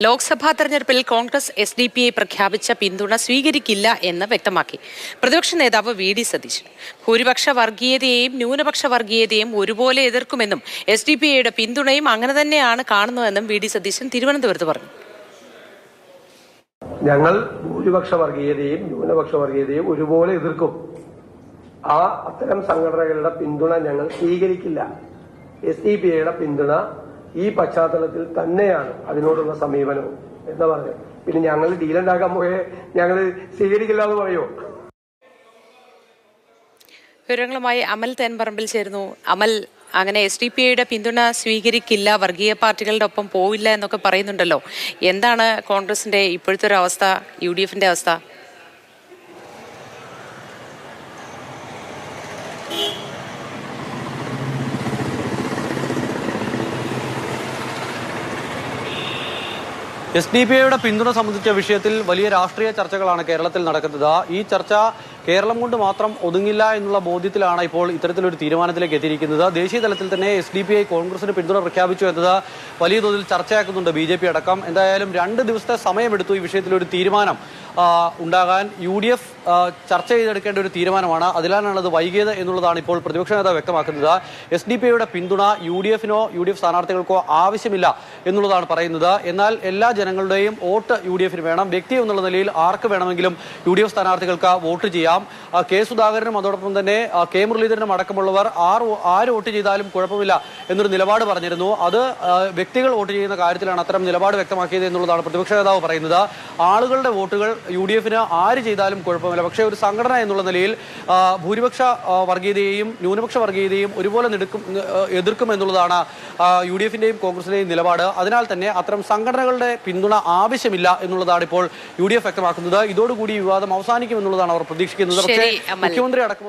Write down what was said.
ലോക്സഭാ തെരഞ്ഞെടുപ്പിൽ കോൺഗ്രസ് എസ്.ഡി.പി.ഐ പ്രഖ്യാപിച്ച പിന്തുണ സ്വീകരിക്കില്ല എന്ന് വ്യക്തമാക്കി പ്രതിപക്ഷ നേതാവ് വി.ഡി. സതീശൻ. ഭൂരിപക്ഷ വർഗീയതയെയും ന്യൂനപക്ഷ വർഗീയതയും ഒരുപോലെ എതിർക്കുമെന്നും എസ്.ഡി.പി.ഐയുടെ പിന്തുണയും അങ്ങനെ തന്നെയാണ് കാണുന്നതെന്നും വി.ഡി. സതീശൻ തിരുവനന്തപുരത്ത് പറഞ്ഞു. ഞങ്ങൾ ഭൂരിപക്ഷ വർഗീയതയും ന്യൂനപക്ഷ വർഗീയതയും ഒരുപോലെ എതിർക്കും. അത്തരം സംഘടനകളുടെ പിന്തുണ ഞങ്ങൾ സ്വീകരിക്കില്ല. എസ്.ഡി.പി.ഐയുടെ പിന്തുണ ഈ പശ്ചാത്തലത്തിൽ തന്നെയാണ് അതിനോടുള്ള സമീപനവും എന്ന് പറഞ്ഞു. പിന്നെ ഞങ്ങൾ ഡീലുണ്ടാക്കാൻ പോയേ ഞങ്ങൾ സ്വീകരിക്കില്ല എന്ന് പറയുമോ? വിവരങ്ങളുമായി അമൽ തേൻപറമ്പിൽ ചേരുന്നു. അമൽ, അങ്ങനെ എസ്.ഡി.പി.ഐയുടെ പിന്തുണ സ്വീകരിക്കില്ല, വർഗീയ പാർട്ടികളുടെ ഒപ്പം പോവില്ല എന്നൊക്കെ പറയുന്നുണ്ടല്ലോ. എന്താണ് കോൺഗ്രസിന്റെ ഇപ്പോഴത്തെ ഒരു അവസ്ഥ, യു.ഡി.എഫിന്റെ അവസ്ഥ? എസ്.ഡി.പി.ഐയുടെ പിന്തുണ സംബന്ധിച്ച വിഷയത്തിൽ വലിയ രാഷ്ട്രീയ ചർച്ചകളാണ് കേരളത്തിൽ നടക്കുന്നത്. ഈ ചർച്ച കേരളം കൊണ്ട് മാത്രം ഒതുങ്ങില്ല എന്നുള്ള ബോധ്യത്തിലാണ് ഇപ്പോൾ ഇത്തരത്തിലൊരു തീരുമാനത്തിലേക്ക് എത്തിയിരിക്കുന്നത്. ദേശീയ തലത്തിൽ തന്നെ എസ്.ഡി.പി.ഐ കോൺഗ്രസിന് പിന്തുണ പ്രഖ്യാപിച്ചു എന്നത് വലിയ തോതിൽ ചർച്ചയാക്കുന്നുണ്ട് ബി.ജെ.പി അടക്കം. എന്തായാലും 2 ദിവസത്തെ സമയമെടുത്തു ഈ വിഷയത്തിലൊരു തീരുമാനം ഉണ്ടാകാൻ. യു.ഡി.എഫ് ചർച്ച ചെയ്തെടുക്കേണ്ട ഒരു തീരുമാനമാണ്, അതിലാണ് അത് വൈകിയത് എന്നുള്ളതാണ് ഇപ്പോൾ പ്രതിപക്ഷ നേതാവ് വ്യക്തമാക്കുന്നത്. എസ്.ഡി.പി.ഐയുടെ പിന്തുണ യു.ഡി.എഫിനോ യു.ഡി.എഫ് സ്ഥാനാർത്ഥികൾക്കോ ആവശ്യമില്ല എന്നുള്ളതാണ് പറയുന്നത്. എന്നാൽ എല്ലാ ജനങ്ങളുടെയും വോട്ട് യു.ഡി.എഫിന് വേണം. വ്യക്തി എന്നുള്ള നിലയിൽ ആർക്ക് വേണമെങ്കിലും യു.ഡി.എഫ് സ്ഥാനാർത്ഥികൾക്ക് വോട്ട് ചെയ്യാം. കെ സുധാകരനും അതോടൊപ്പം തന്നെ കെ മുരളീധരനും അടക്കമുള്ളവർ ആര് വോട്ട് ചെയ്താലും കുഴപ്പമില്ല എന്നൊരു നിലപാട് പറഞ്ഞിരുന്നു. അത് വ്യക്തികൾ വോട്ട് ചെയ്യുന്ന കാര്യത്തിലാണ് അത്തരം നിലപാട് വ്യക്തമാക്കിയത് എന്നുള്ളതാണ് പ്രതിപക്ഷ നേതാവ് പറയുന്നത്. ആളുകളുടെ വോട്ടുകൾ യു.ഡി.എഫിന് ആര് ചെയ്താലും കുഴപ്പമില്ല. പക്ഷേ ഒരു സംഘടന എന്നുള്ള നിലയിൽ ഭൂരിപക്ഷ വർഗീയതയെയും ന്യൂനപക്ഷ വർഗീയതയും ഒരുപോലെ എതിർക്കും എന്നുള്ളതാണ് യു.ഡി.എഫിന്റെയും കോൺഗ്രസിന്റെയും നിലപാട്. അതിനാൽ തന്നെ അത്തരം സംഘടനകളുടെ പിന്തുണ ആവശ്യമില്ല എന്നുള്ളതാണ് ഇപ്പോൾ യു.ഡി.എഫ് വ്യക്തമാക്കുന്നത്. ഇതോടുകൂടി വിവാദം അവസാനിക്കും എന്നുള്ളതാണ് അവർ പ്രതീക്ഷിക്കുന്നത്. പക്ഷേ മുഖ്യമന്ത്രി അടക്കമുള്ള